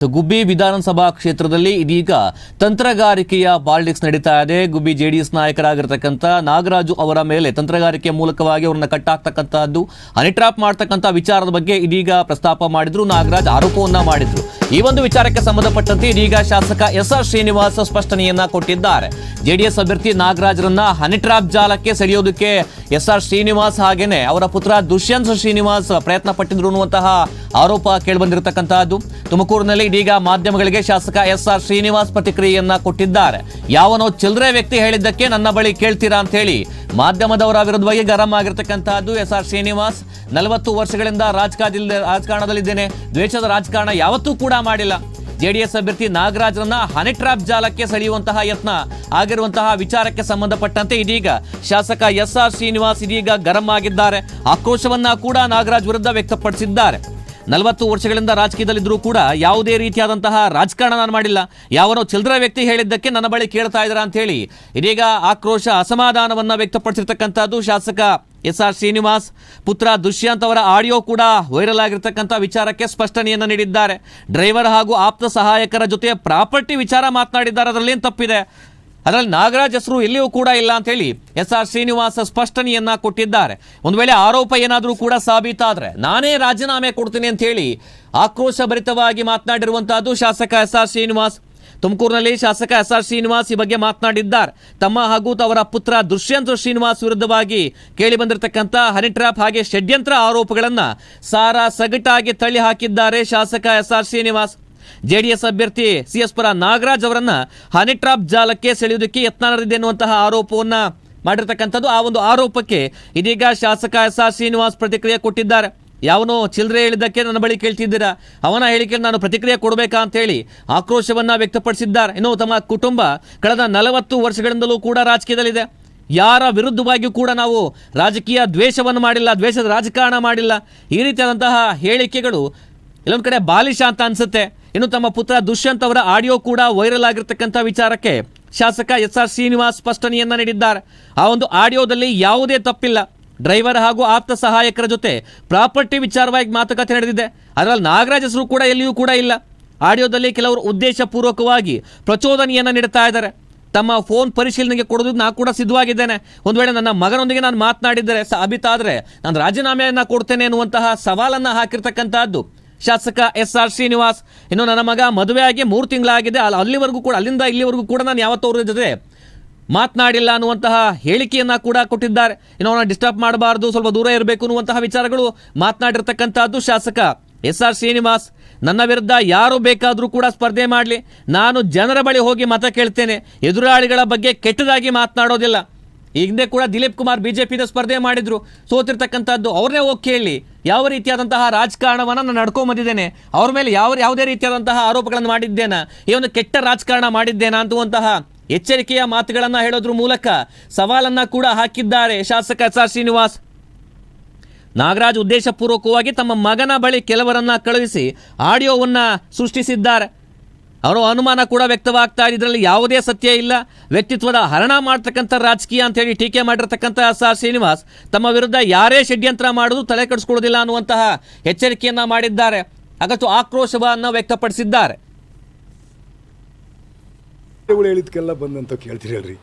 ಗುಬ್ಬಿ ವಿಧಾನಸಭಾ ಕ್ಷೇತ್ರದಲ್ಲಿ ಇದೀಗ ತಂತ್ರಗಾರಿಕೆಯ ಪಾಲಿಟಿಕ್ಸ್ ನಡೀತಾ ಇದೆ. ಗುಬ್ಬಿ ಜೆಡಿಎಸ್ ನಾಯಕರಾಗಿರ್ತಕ್ಕಂಥ ನಾಗರಾಜು ಅವರ ಮೇಲೆ ತಂತ್ರಗಾರಿಕೆ ಮೂಲಕವಾಗಿ ಅವರನ್ನ ಕಟ್ಟಾಕ್ತಕ್ಕಂತಹದ್ದು, ಹನಿ ಟ್ರಾಪ್ ಮಾಡ್ತಕ್ಕಂಥ ವಿಚಾರದ ಬಗ್ಗೆ ಇದೀಗ ಪ್ರಸ್ತಾಪ ಮಾಡಿದ್ರು. ನಾಗರಾಜ್ ಆರೋಪವನ್ನ ಮಾಡಿದ್ರು. ಈ ಒಂದು ವಿಚಾರಕ್ಕೆ ಸಂಬಂಧಪಟ್ಟಂತೆ ಇದೀಗ ಶಾಸಕ ಎಸ್.ಆರ್. ಶ್ರೀನಿವಾಸ್ ಸ್ಪಷ್ಟನೆಯನ್ನ ಕೊಟ್ಟಿದ್ದಾರೆ. ಜೆಡಿಎಸ್ ಅಭ್ಯರ್ಥಿ ನಾಗರಾಜ್ರನ್ನ ಹನಿ ಟ್ರಾಪ್ ಜಾಲಕ್ಕೆ ಸೆಳೆಯೋದಕ್ಕೆ ಎಸ್.ಆರ್. ಶ್ರೀನಿವಾಸ್ ಹಾಗೇನೆ ಅವರ ಪುತ್ರ ದುಷ್ಯಂತ್ ಶ್ರೀನಿವಾಸ್ ಪ್ರಯತ್ನ ಪಟ್ಟಿದ್ರು ಅನ್ನುವಂತಹ ಆರೋಪ ಕೇಳಿಬಂದಿರತಕ್ಕಂತಹದ್ದು. ತುಮಕೂರಿನಲ್ಲಿ ಇದೀಗ ಮಾಧ್ಯಮಗಳಿಗೆ ಶಾಸಕ ಎಸ್.ಆರ್. ಶ್ರೀನಿವಾಸ್ ಪ್ರತಿಕ್ರಿಯೆಯನ್ನ ಕೊಟ್ಟಿದ್ದಾರೆ. ಯಾವನೋ ಚಿಲ್ಲರೆ ವ್ಯಕ್ತಿ ಹೇಳಿದ್ದಕ್ಕೆ ನನ್ನ ಬಳಿ ಕೇಳ್ತೀರಾ ಅಂತ ಹೇಳಿ ಮಾಧ್ಯಮದವರ ವಿರುದ್ಧವಾಗಿ ಗರಂ ಆಗಿರ್ತಕ್ಕಂತಹದ್ದು. ಎಸ್.ಆರ್. ಶ್ರೀನಿವಾಸ್ 40 ವರ್ಷಗಳಿಂದ ರಾಜಕಾರಣದಲ್ಲಿದ್ದೇನೆ, ದ್ವೇಷದ ರಾಜಕಾರಣ ಯಾವತ್ತೂ ಕೂಡ ಮಾಡಿಲ್ಲ. ಜೆಡಿಎಸ್ ಅಭ್ಯರ್ಥಿ ನಾಗರಾಜ್ರನ್ನ ಹನಿ ಟ್ರಾಪ್ ಜಾಲಕ್ಕೆ ಸೆಳೆಯುವಂತಹ ಯತ್ನ ಆಗಿರುವಂತಹ ವಿಚಾರಕ್ಕೆ ಸಂಬಂಧಪಟ್ಟಂತೆ ಇದೀಗ ಶಾಸಕ ಎಸ್.ಆರ್. ಶ್ರೀನಿವಾಸ್ ಇದೀಗ ಗರಂ ಆಗಿದ್ದಾರೆ. ಆಕ್ರೋಶವನ್ನ ಕೂಡ ನಾಗರಾಜ್ ವಿರುದ್ಧ ವ್ಯಕ್ತಪಡಿಸಿದ್ದಾರೆ. 40 ವರ್ಷಗಳಿಂದ ರಾಜಕೀಯದಲ್ಲಿದ್ದರೂ ಕೂಡ ಯಾವುದೇ ರೀತಿಯಾದಂತಹ ರಾಜಕಾರಣ ನಾನು ಮಾಡಿಲ್ಲ, ಯಾವನೋ ಚಿಲ್ಲರೆ ವ್ಯಕ್ತಿ ಹೇಳಿದ್ದಕ್ಕೆ ನನ್ನ ಬಳಿ ಕೇಳ್ತಾ ಇದ್ದೀರಾ ಅಂತ ಹೇಳಿ ಇದೀಗ ಆಕ್ರೋಶ, ಅಸಮಾಧಾನವನ್ನ ವ್ಯಕ್ತಪಡಿಸಿರ್ತಕ್ಕಂಥದ್ದು ಶಾಸಕ ಎಸ್.ಆರ್. ಶ್ರೀನಿವಾಸ್. ಪುತ್ರ ದುಷ್ಯಂತ್ ಅವರ ಆಡಿಯೋ ಕೂಡ ವೈರಲ್ ಆಗಿರ್ತಕ್ಕಂಥ ವಿಚಾರಕ್ಕೆ ಸ್ಪಷ್ಟನೆಯನ್ನು ನೀಡಿದ್ದಾರೆ. ಡ್ರೈವರ್ ಹಾಗೂ ಆಪ್ತ ಸಹಾಯಕರ ಜೊತೆ ಪ್ರಾಪರ್ಟಿ ವಿಚಾರ ಮಾತನಾಡಿದ್ದಾರೆ, ಅದರಲ್ಲಿ ಏನು ತಪ್ಪಿದೆ? ಅದರಲ್ಲಿ ನಾಗರಾಜ್ ಹೆಸರು ಎಲ್ಲಿಯೂ ಕೂಡ ಇಲ್ಲ ಅಂತ ಹೇಳಿ ಎಸ್.ಆರ್. ಶ್ರೀನಿವಾಸ್ ಸ್ಪಷ್ಟನೆಯನ್ನ ಕೊಟ್ಟಿದ್ದಾರೆ. ಒಂದು ವೇಳೆ ಆರೋಪ ಏನಾದರೂ ಕೂಡ ಸಾಬೀತಾದ್ರೆ ನಾನೇ ರಾಜೀನಾಮೆ ಕೊಡ್ತೀನಿ ಅಂತ ಹೇಳಿ ಆಕ್ರೋಶ ಭರಿತವಾಗಿ ಮಾತನಾಡಿರುವಂತಹದ್ದು ಶಾಸಕ ಎಸ್.ಆರ್. ಶ್ರೀನಿವಾಸ್. ತುಮಕೂರಿನಲ್ಲಿ ಶಾಸಕ ಎಸ್.ಆರ್. ಶ್ರೀನಿವಾಸ್ ಈ ಬಗ್ಗೆ ಮಾತನಾಡಿದ್ದಾರೆ. ತಮ್ಮ ಹಾಗೂ ಅವರ ಪುತ್ರ ದುಷ್ಯಂತ್ ಶ್ರೀನಿವಾಸ್ ವಿರುದ್ಧವಾಗಿ ಕೇಳಿ ಬಂದಿರತಕ್ಕಂಥ ಹನಿ ಟ್ರ್ಯಾಪ್ ಹಾಗೆ ಷಡ್ಯಂತ್ರ ಆರೋಪಗಳನ್ನ ಸಾರಾ ಸಗಟಾಗಿ ತಳ್ಳಿ ಹಾಕಿದ್ದಾರೆ ಶಾಸಕ ಎಸ್.ಆರ್. ಶ್ರೀನಿವಾಸ್. ಜೆಡಿಎಸ್ ಅಭ್ಯರ್ಥಿ ಸಿಎಸ್ ಪುರ ನಾಗರಾಜ್ ಅವರನ್ನ ಹನಿ ಟ್ರಾಪ್ ಜಾಲಕ್ಕೆ ಸೆಳೆಯುವುದಕ್ಕೆ ಯತ್ನ ನಡೆದಿದೆ ಎನ್ನುವಂತಹ ಆರೋಪವನ್ನ ಮಾಡಿರ್ತಕ್ಕಂಥದ್ದು. ಆ ಒಂದು ಆರೋಪಕ್ಕೆ ಇದೀಗ ಶಾಸಕ ಎಸ್.ಆರ್. ಶ್ರೀನಿವಾಸ್ ಪ್ರತಿಕ್ರಿಯೆ ಕೊಟ್ಟಿದ್ದಾರೆ. ಯಾವನೋ ಚಿಲ್ಲರೆ ಹೇಳಿದ್ದಕ್ಕೆ ನನ್ನ ಬಳಿ ಕೇಳ್ತಿದ್ದೀರಾ, ಅವನ ಹೇಳಿಕೆಗೆ ನಾನು ಪ್ರತಿಕ್ರಿಯೆ ಕೊಡಬೇಕಾ ಅಂತ ಹೇಳಿ ಆಕ್ರೋಶವನ್ನ ವ್ಯಕ್ತಪಡಿಸಿದ್ದಾರೆ. ಇನ್ನು ತಮ್ಮ ಕುಟುಂಬ ಕಳೆದ 40 ವರ್ಷಗಳಿಂದಲೂ ಕೂಡ ರಾಜಕೀಯದಲ್ಲಿದೆ. ಯಾರ ವಿರುದ್ಧವಾಗಿಯೂ ಕೂಡ ನಾವು ರಾಜಕೀಯ ದ್ವೇಷವನ್ನು ಮಾಡಿಲ್ಲ, ದ್ವೇಷದ ರಾಜಕಾರಣ ಮಾಡಿಲ್ಲ. ಈ ರೀತಿಯಾದಂತಹ ಹೇಳಿಕೆಗಳು ಇಲ್ಲೊಂದು ಕಡೆ ಬಾಲಿಶ ಅಂತ ಅನ್ಸುತ್ತೆ. ಇನ್ನು ತಮ್ಮ ಪುತ್ರ ದುಷ್ಯಂತ್ ಅವರ ಆಡಿಯೋ ಕೂಡ ವೈರಲ್ ಆಗಿರ್ತಕ್ಕಂಥ ವಿಚಾರಕ್ಕೆ ಶಾಸಕ ಎಸ್.ಆರ್. ಶ್ರೀನಿವಾಸ್ ಸ್ಪಷ್ಟನೆಯನ್ನ ನೀಡಿದ್ದಾರೆ. ಆ ಒಂದು ಆಡಿಯೋದಲ್ಲಿ ಯಾವುದೇ ತಪ್ಪಿಲ್ಲ. ಡ್ರೈವರ್ ಹಾಗೂ ಆಪ್ತ ಸಹಾಯಕರ ಜೊತೆ ಪ್ರಾಪರ್ಟಿ ವಿಚಾರವಾಗಿ ಮಾತುಕತೆ ನಡೆದಿದೆ. ಅದರಲ್ಲಿ ನಾಗರಾಜ್ ಹೆಸರು ಕೂಡ ಎಲ್ಲಿಯೂ ಕೂಡ ಇಲ್ಲ. ಆಡಿಯೋದಲ್ಲಿ ಕೆಲವರು ಉದ್ದೇಶಪೂರ್ವಕವಾಗಿ ಪ್ರಚೋದನೆಯನ್ನು ನೀಡ್ತಾ ಇದ್ದಾರೆ. ತಮ್ಮ ಫೋನ್ ಪರಿಶೀಲನೆಗೆ ಕೊಡೋದಕ್ಕೆ ನಾನು ಕೂಡ ಸಿದ್ಧವಾಗಿದ್ದೇನೆ, ಒಂದು ವೇಳೆ ನನ್ನ ಮಗನೊಂದಿಗೆ ನಾನು ಮಾತನಾಡಿದರೆ ಸಾಬೀತಾದರೆ ನಾನು ರಾಜೀನಾಮೆಯನ್ನು ಕೊಡ್ತೇನೆ ಎನ್ನುವಂತಹ ಸವಾಲನ್ನು ಹಾಕಿರ್ತಕ್ಕಂಥದ್ದು ಶಾಸಕ ಎಸ್.ಆರ್. ಶ್ರೀನಿವಾಸ್. ಇನ್ನು ನನ್ನ ಮಗ ಮದುವೆಯಾಗಿ 3 ತಿಂಗಳಾಗಿದೆ, ಅಲ್ಲಿವರೆಗೂ ಕೂಡ ಅಲ್ಲಿಂದ ಇಲ್ಲಿವರೆಗೂ ಕೂಡ ನಾನು ಯಾವತ್ತೂ ಅವ್ರ ಜೊತೆ ಮಾತನಾಡಿಲ್ಲ ಅನ್ನುವಂತಹ ಹೇಳಿಕೆಯನ್ನು ಕೂಡ ಕೊಟ್ಟಿದ್ದಾರೆ. ಇನ್ನು ಅವನ್ನ ಡಿಸ್ಟರ್ಬ್ ಮಾಡಬಾರ್ದು, ಸ್ವಲ್ಪ ದೂರ ಇರಬೇಕು ಅನ್ನುವಂತಹ ವಿಚಾರಗಳು ಮಾತನಾಡಿರ್ತಕ್ಕಂಥದ್ದು ಶಾಸಕ ಎಸ್.ಆರ್. ಶ್ರೀನಿವಾಸ್. ನನ್ನ ವಿರುದ್ಧ ಯಾರು ಬೇಕಾದರೂ ಕೂಡ ಸ್ಪರ್ಧೆ ಮಾಡಲಿ, ನಾನು ಜನರ ಬಳಿ ಹೋಗಿ ಮತ ಕೇಳ್ತೇನೆ, ಎದುರಾಳಿಗಳ ಬಗ್ಗೆ ಕೆಟ್ಟದಾಗಿ ಮಾತನಾಡೋದಿಲ್ಲ. ಈ ಹಿಂದೆ ಕೂಡ ದಿಲೀಪ್ ಕುಮಾರ್ ಬಿಜೆಪಿಯಿಂದ ಸ್ಪರ್ಧೆ ಮಾಡಿದ್ರು, ಸೋತಿರ್ತಕ್ಕಂಥದ್ದು. ಅವ್ರನ್ನೇ ಹೋಗಿ ಕೇಳಿ ಯಾವ ರೀತಿಯಾದಂತಹ ರಾಜಕಾರಣವನ್ನು ನಾನು ನಡ್ಕೊಂಬಂದಿದ್ದೇನೆ, ಅವ್ರ ಮೇಲೆ ಯಾವುದೇ ರೀತಿಯಾದಂತಹ ಆರೋಪಗಳನ್ನು ಮಾಡಿದ್ದೇನೆ, ಈ ಒಂದು ಕೆಟ್ಟ ರಾಜಕಾರಣ ಮಾಡಿದ್ದೇನೆ ಅಂತುವಂತಹ ಎಚ್ಚರಿಕೆಯ ಮಾತುಗಳನ್ನು ಹೇಳೋದ್ರ ಮೂಲಕ ಸವಾಲನ್ನು ಕೂಡ ಹಾಕಿದ್ದಾರೆ ಶಾಸಕ ಎಸ್.ಆರ್. ಶ್ರೀನಿವಾಸ್. ನಾಗರಾಜ್ ಉದ್ದೇಶಪೂರ್ವಕವಾಗಿ ತಮ್ಮ ಮಗನ ಬಳಿ ಕೆಲವರನ್ನ ಕಳುಹಿಸಿ ಆಡಿಯೋವನ್ನು ಸೃಷ್ಟಿಸಿದ್ದಾರೆ. ಅವರ ಅನುಮಾನ ಕೂಡ ವ್ಯಕ್ತವಾಗ್ತಾ ಇದೆ, ಇದರಲ್ಲಿ ಯಾವುದೇ ಸತ್ಯ ಇಲ್ಲ, ವ್ಯಕ್ತಿತ್ವದ ಹರಣ ಮಾಡ್ತಕ್ಕಂಥ ರಾಜಕೀಯ ಅಂತ ಹೇಳಿ ಟೀಕೆ ಮಾಡಿರ್ತಕ್ಕಂಥ ಎಸ್.ಆರ್. ಶ್ರೀನಿವಾಸ್ ತಮ್ಮ ವಿರುದ್ಧ ಯಾರೇ ಷಡ್ಯಂತ್ರ ಮಾಡೋದು ತಲೆ ಕೆಡಿಸ್ಕೊಳ್ಳೋದಿಲ್ಲ ಅನ್ನುವಂತಹ ಎಚ್ಚರಿಕೆಯನ್ನ ಮಾಡಿದ್ದಾರೆ. ಹಾಗಷ್ಟು ಆಕ್ರೋಶವನ್ನು ವ್ಯಕ್ತಪಡಿಸಿದ್ದಾರೆ. ಹೇಳಿದ್ಕೆಲ್ಲ ಬಂದಂತ ಕೇಳ್ತೀರಿ ಹೇಳ್ರಿ,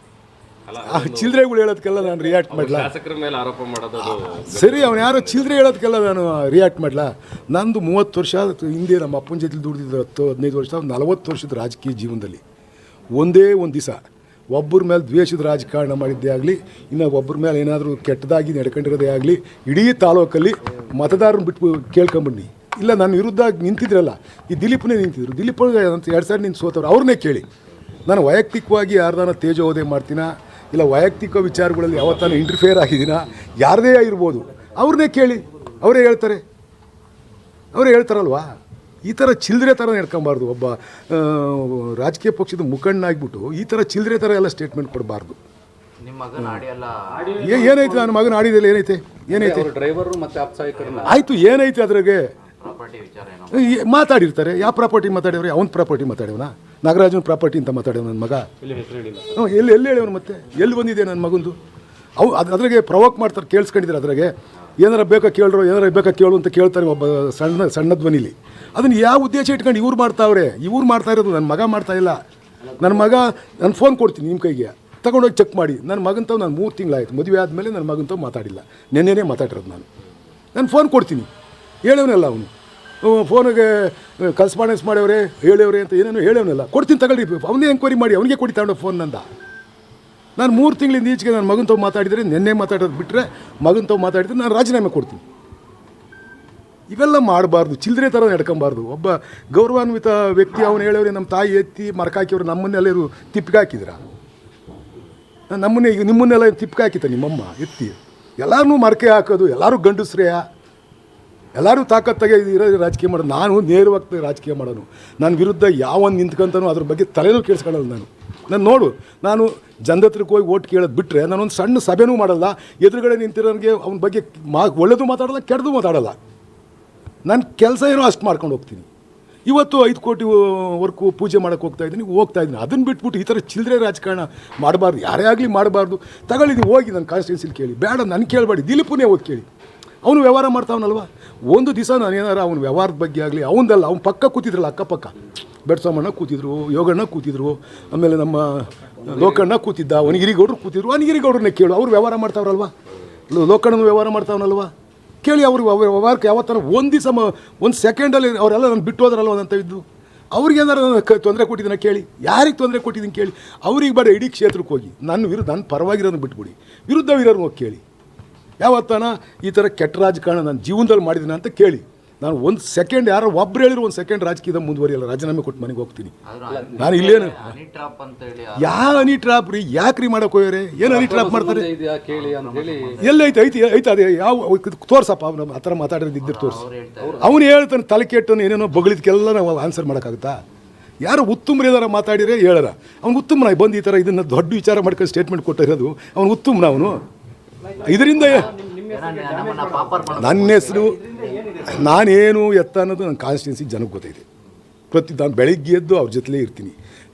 ಚಿಲ್ಲರೆಗಳು ಹೇಳೋದಕ್ಕೆಲ್ಲ ನಾನು ರಿಯಾಕ್ಟ್ ಮಾಡಲ. ಸರಿ, ಅವನು ಯಾರೋ ಚಿಲ್ಲರೆ ಹೇಳೋದಕ್ಕೆಲ್ಲ ನಾನು ರಿಯಾಕ್ಟ್ ಮಾಡಲ. ನಂದು 30 ವರ್ಷ ಹಿಂದೆ ನಮ್ಮ ಅಪ್ಪನ ಜೊತೆ ದುಡಿದಿದ್ದು 10-15 ವರ್ಷ, 40 ವರ್ಷದ ರಾಜಕೀಯ ಜೀವನದಲ್ಲಿ ಒಂದೇ ಒಂದು ದಿವಸ ಒಬ್ಬರ ಮೇಲೆ ದ್ವೇಷದ ರಾಜಕಾರಣ ಮಾಡಿದ್ದೇ ಆಗಲಿ, ಇನ್ನು ಒಬ್ಬರ ಮೇಲೆ ಏನಾದರೂ ಕೆಟ್ಟದಾಗಿ ನಡ್ಕೊಂಡಿರೋದೇ ಆಗಲಿ, ಇಡೀ ತಾಲೂಕಲ್ಲಿ ಮತದಾರನ ಬಿಟ್ಟು ಕೇಳ್ಕೊಂಬನ್ನಿ. ಇಲ್ಲ, ನನ್ನ ವಿರುದ್ಧ ನಿಂತಿದ್ರಲ್ಲ, ಈ ದಿಲೀಪ್ನೇ ನಿಂತಿದ್ರು, ದಿಲೀಪ್ ಅಂತ 2 ಸಾರಿ ನಿಂತು ಸೋತವ್ರು, ಅವ್ರನ್ನೇ ಕೇಳಿ. ನಾನು ವೈಯಕ್ತಿಕವಾಗಿ ಯಾರ್ದಾನ ತೇಜೋವಧೆ ಮಾಡ್ತೀನ, ಇಲ್ಲ ವೈಯಕ್ತಿಕ ವಿಚಾರಗಳಲ್ಲಿ ಯಾವತ್ತಾನು ಇಂಟರ್ಫಿಯರ್ ಆಗಿದ್ದೀನ, ಯಾರದೇ ಆಗಿರ್ಬೋದು, ಅವ್ರನ್ನೇ ಕೇಳಿ, ಅವರೇ ಹೇಳ್ತಾರಲ್ವಾ. ಈ ಥರ ಚಿಲ್ಲರೆ ಥರ ನಡ್ಕೊಬಾರ್ದು. ಒಬ್ಬ ರಾಜಕೀಯ ಪಕ್ಷದ ಮುಖಂಡನಾಗ್ಬಿಟ್ಟು ಈ ಥರ ಚಿಲ್ಲರೆ ಥರ ಎಲ್ಲ ಸ್ಟೇಟ್ಮೆಂಟ್ ಕೊಡಬಾರ್ದು. ಏನೈತೆ ನನ್ನ ಮಗನ ಆಡಿದಲ್ಲಿ ಏನೈತೆ ಆಯಿತು, ಏನೈತೆ ಅದ್ರಾಗೆ ಮಾತಾಡಿರ್ತಾರೆ. ಯಾವ ಪ್ರಾಪರ್ಟಿ ಮಾತಾಡಿವ್ರೆ? ಅವನ ಪ್ರಾಪರ್ಟಿ ಮಾತಾಡ್ಯವನ, ನಾಗರಾಜನ ಪ್ರಾಪರ್ಟಿ ಅಂತ ಮಾತಾಡ್ಯವ ನನ್ನ ಮಗ. ಎಲ್ಲಿ ಹೇಳವನು, ಮತ್ತೆ ಎಲ್ಲಿ ಬಂದಿದೆ ನನ್ನ ಮಗಂದು? ಅದ್ರಾಗೆ ಪ್ರವೋಕ್ ಮಾಡ್ತಾರೆ, ಕೇಳಿಸ್ಕೊಂಡಿದ್ದಾರೆ. ಅದ್ರಾಗೆ ಏನಾರ ಬೇಕಾ ಕೇಳ್ರು, ಏನಾರ ಬೇಕಾ ಕೇಳು ಅಂತ ಕೇಳ್ತಾರೆ ಒಬ್ಬ ಸಣ್ಣ ಧ್ವನಿಲಿ. ಅದನ್ನು ಯಾವ ಉದ್ದೇಶ ಇಟ್ಕೊಂಡು ಇವ್ರು ಮಾಡ್ತಾ ಇರೋದು. ನನ್ನ ಮಗ ಮಾಡ್ತಾ ಇಲ್ಲ. ನನ್ನ ಮಗ ನಾನು ಫೋನ್ ಕೊಡ್ತೀನಿ ನಿಮ್ಮ ಕೈಗೆ, ತಗೊಂಡೋಗಿ ಚೆಕ್ ಮಾಡಿ. ನನ್ನ ಮಗಂತವ್ ನಾನು 3 ತಿಂಗಳಾಯಿತು ಮದುವೆ ಆದಮೇಲೆ ನನ್ನ ಮಗಂತವ್ ಮಾತಾಡಿಲ್ಲ. ನೆನ್ನೆನೇ ಮಾತಾಡಿರೋದು ನಾನು ಫೋನ್ ಕೊಡ್ತೀನಿ. ಹೇಳೋನಲ್ಲ ಅವನು, ಫೋನಿಗೆ ಕರೆಸ್ಪಾಂಡೆನ್ಸ್ ಮಾಡವ್ರೆ ಹೇಳವ್ರೆ ಅಂತ ಏನೇನೋ ಹೇಳೋನಲ್ಲ. ಕೊಡ್ತೀನಿ ತಗೊಳ್ಳಿ, ಅವನೇ ಎಂಕ್ವೈರಿ ಮಾಡಿ ಅವನಿಗೆ ಕೊಡಿ ತಗೊಂಡು ಫೋನ್ ನಂದ. ನಾನು 3 ತಿಂಗಳಿಂದ ಈಚೆಗೆ ನನ್ನ ಮಗಂತವ್ ಮಾತಾಡಿದರೆ, ನೆನ್ನೆ ಮಾತಾಡೋದು ಬಿಟ್ಟರೆ ಮಗಂತವ್ ಮಾತಾಡಿದರೆ ನಾನು ರಾಜೀನಾಮೆ ಕೊಡ್ತೀನಿ. ಇವೆಲ್ಲ ಮಾಡಬಾರ್ದು, ಚಿಲ್ಲರೆ ಥರ ನಡ್ಕೊಬಾರ್ದು. ಒಬ್ಬ ಗೌರವಾನ್ವಿತ ವ್ಯಕ್ತಿ ಅವನು ಹೇಳೋರೆ ನಮ್ಮ ತಾಯಿ ಎತ್ತಿ ಮರಕಾಕಿಯವರು ನಮ್ಮನ್ನೆಲ್ಲರೂ ತಿಪ್ಪಿಗೆ ಹಾಕಿದ್ರ, ನಮ್ಮನ್ನೇ ಈಗ ನಿಮ್ಮನ್ನೆಲ್ಲ ತಿಪ್ಪಿಗೆ ಹಾಕಿತ್ತ ನಿಮ್ಮಮ್ಮ ಎತ್ತಿ. ಎಲ್ಲರೂ ಮರಕೆ ಹಾಕೋದು, ಎಲ್ಲರೂ ಗಂಡಸ್ರೆಯ, ಎಲ್ಲರೂ ತಾಕತ್ತಾಗೆ ಇರೋ ರಾಜಕೀಯ ಮಾಡೋದು. ನಾನು ನೇರವಾಗಿ ರಾಜಕೀಯ ಮಾಡೋನು. ನನ್ನ ವಿರುದ್ಧ ಯಾವೊಂದು ನಿಂತ್ಕೊಂತಾನೋ ಅದ್ರ ಬಗ್ಗೆ ತಲೆನೂ ಕೇಳಿಸ್ಕೊಳ್ಳೋದು. ನಾನು ನೋಡು, ನಾನು ಜನದತ್ರಕ್ಕೆ ಹೋಗಿ ಓಟ್ ಕೇಳೋದು ಬಿಟ್ಟರೆ ನಾನೊಂದು ಸಣ್ಣ ಸಭೆನೂ ಮಾಡಲ್ಲ. ಎದುರುಗಡೆ ನಿಂತಿರೋನಿಗೆ ಅವನ ಬಗ್ಗೆ ಒಳ್ಳೆಯದು ಮಾತಾಡಲ್ಲ, ಕೆಟ್ಟದು ಮಾತಾಡಲ್ಲ. ನನ್ನ ಕೆಲಸ ಏನೋ ಅಷ್ಟು ಮಾಡ್ಕೊಂಡು ಹೋಗ್ತೀನಿ. ಇವತ್ತು 5 ಕೋಟಿ ವರ್ಕು ಪೂಜೆ ಮಾಡೋಕ್ಕೆ ಹೋಗ್ತಾ ಇದ್ದೀನಿ. ಅದನ್ನು ಬಿಟ್ಬಿಟ್ಟು ಈ ಥರ ಚಿಲ್ಲರೆ ರಾಜಕಾರಣ ಮಾಡಬಾರ್ದು, ಯಾರೇ ಆಗಲಿ ಮಾಡಬಾರ್ದು. ತಗೊಳ್ಳಿದ್ದೀವಿ ಹೋಗಿ ನನ್ನ ಕಾನ್ಸ್ಟಿಟ್ಯೂನ್ಸಿಲಿ ಕೇಳಿ, ಬೇಡ ನನ್ನ ಕೇಳಬೇಡಿ, ದಿಲೀಪನೇ ಹೋಗಿ ಕೇಳಿ. ಅವನು ವ್ಯವಹಾರ ಮಾಡ್ತಾವನಲ್ವ. ಒಂದು ದಿವಸ ನಾನು ಏನಾರ ಅವ್ನ ವ್ಯವಹಾರದ ಬಗ್ಗೆ ಆಗಲಿ, ಅವನದಲ್ಲ, ಅವ್ನು ಪಕ್ಕ ಕೂತಿದ್ರಲ್ಲ ಅಕ್ಕಪಕ್ಕ, ಬೆಡ್ಸೋಮಣ್ಣ ಕೂತಿದ್ರು, ಯೋಗಣ್ಣ ಕೂತಿದ್ರು, ಆಮೇಲೆ ನಮ್ಮ ಲೋಕಣ್ಣ ಕೂತಿದ್ದ, ವನಗಿರಿಗೌಡರು ಕೂತಿದ್ರು. ವನಗಿರಿಗೌಡ್ರನ್ನೇ ಕೇಳು, ಅವ್ರು ವ್ಯವಹಾರ ಮಾಡ್ತಾವ್ರಲ್ವ, ಲೋಕಣ್ಣನ ವ್ಯವಹಾರ ಮಾಡ್ತಾವನಲ್ವ, ಕೇಳಿ. ಅವ್ರು ವ್ಯವಹಾರಕ್ಕೆ ಯಾವತ್ತರ ಒಂದು ದಿವಸ 1 ಸೆಕೆಂಡಲ್ಲಿ ಅವರೆಲ್ಲ ನಾನು ಬಿಟ್ಟು ಹೋದ್ರಲ್ವ ಅಂತ ಇದ್ದು. ಅವ್ರಿಗೆ ಏನಾರು ತೊಂದರೆ ಕೊಟ್ಟಿದ್ದೀನಿ ಕೇಳಿ, ಯಾರಿಗೆ ತೊಂದರೆ ಕೊಟ್ಟಿದ್ದೀನಿ ಕೇಳಿ. ಅವ್ರಿಗೆ ಬೇಡ, ಇಡೀ ಕ್ಷೇತ್ರಕ್ಕೆ ಹೋಗಿ ನನ್ನ ಪರವಾಗಿರೋದನ್ನು ಬಿಟ್ಬಿಡಿ, ವಿರುದ್ಧವಿರೋರು ಹೋಗಿ ಕೇಳಿ. ಯಾವತ್ತಾನ ಈ ಥರ ಕೆಟ್ಟ ರಾಜಕಾರಣ ನನ್ನ ಜೀವನದಲ್ಲಿ ಮಾಡಿದ್ದೀನಿ ಅಂತ ಕೇಳಿ. ನಾನು 1 ಸೆಕೆಂಡ್ ಯಾರೋ ಒಬ್ರು ಹೇಳಿದ್ರು 1 ಸೆಕೆಂಡ್ ರಾಜಕೀಯದ ಮುಂದುವರಿಯಲ್ಲ, ರಾಜೀನಾಮೆ ಕೊಟ್ಟು ಮನೆಗೆ ಹೋಗ್ತೀನಿ. ನಾನು ಇಲ್ಲೇನು ಯಾವ ಹನಿ ಟ್ರಾಪ್ ರೀ, ಯಾಕ್ರಿ ಮಾಡಕ್ಕೆ ಹೋಗ್ಯಾರೆ? ಏನು ಹನಿ ಟ್ರಾಪ್ ಮಾಡ್ತಾರೆ? ಎಲ್ಲೈತೆ ಐತೆ ಅದೇ ಯಾವ ತೋರ್ಸಪ್ಪ, ನಮ್ಮ ಆ ಥರ ಮಾತಾಡೋದು ಇದ್ದಿರು ತೋರಿಸು. ಅವನು ಹೇಳ್ತಾನೆ ತಲೆ ಕೆಟ್ಟನು, ಏನೇನೋ ಬಗಳಿದ್ಕೆಲ್ಲ ನಾವು ಆನ್ಸರ್ ಮಾಡೋಕ್ಕಾಗುತ್ತಾ? ಯಾರು ಉತ್ತಮರೇದಾರ ಮಾತಾಡಿದ್ರೆ ಹೇಳಾರ, ಅವ್ನು ಉತ್ತಮನ ಬಂದು ಈ ಥರ ಇದನ್ನು ದೊಡ್ಡ ವಿಚಾರ ಮಾಡ್ಕೊಂಡು ಸ್ಟೇಟ್ಮೆಂಟ್ ಕೊಟ್ಟಿರೋದು ಅವನು ಉತ್ತಮನ. ಅವನು ಇದರಿಂದ ನನ್ನ ಹೆಸರು ನಾನೇನು ಎತ್ತ ಅನ್ನೋದು ನನ್ನ ಕಾನ್ಸ್ಟಿಟ್ಯೂನ್ಸಿ ಜನಕ್ಕೆ ಗೊತ್ತೈತೆ. ನಾನು ಬೆಳಿಗ್ಗೆ ಎದ್ದು ಅವ್ರ ಜೊತೆಲೇ ಇರ್ತೀನಿ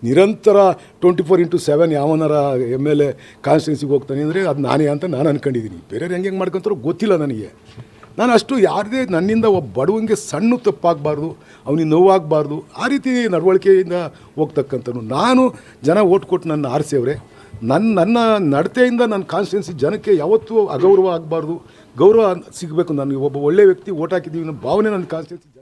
ನಿರಂತರ 24/7. ಯಾವನಾರ MLA ಕಾನ್ಸ್ಟಿಟ್ಯೂನ್ಸಿಗೆ ಹೋಗ್ತಾನೆ ಅಂದರೆ ಅದು ನಾನೇ ಅಂತ ನಾನು ಅಂದ್ಕೊಂಡಿದ್ದೀನಿ. ಬೇರೆಯವ್ರು ಹೆಂಗೆ ಮಾಡ್ಕೊತಾರೋ ಗೊತ್ತಿಲ್ಲ ನನಗೆ. ನಾನು ಅಷ್ಟು ಯಾರದೇ ನನ್ನಿಂದ ಒಬ್ಬ ಬಡವನಿಗೆ ಸಣ್ಣ ತಪ್ಪಾಗಬಾರ್ದು, ಅವನಿಗೆ ನೋವಾಗಬಾರ್ದು, ಆ ರೀತಿ ನಡವಳಿಕೆಯಿಂದ ಹೋಗ್ತಕ್ಕಂಥನು. ನಾನು ಜನ ಓಟ್ ಕೊಟ್ಟು ನನ್ನ ಆರಿಸೇವ್ರೆ. ನನ್ನ ನಡತೆಯಿಂದ ನನ್ನ ಕಾನ್ಸ್ಟಿಟ್ಯೂನ್ಸಿ ಜನಕ್ಕೆ ಯಾವತ್ತೂ ಅಗೌರವ ಆಗಬಾರ್ದು, ಗೌರವ ಸಿಗಬೇಕು. ನನಗೆ ಒಬ್ಬ ಒಳ್ಳೆ ವ್ಯಕ್ತಿ ಓಟ್ ಹಾಕಿದ್ದೀವಿ ಅನ್ನೋ ಭಾವನೆ ನನ್ನ ಕಾನ್ಸ್ಟಿಟ್ಯೂನ್ಸಿ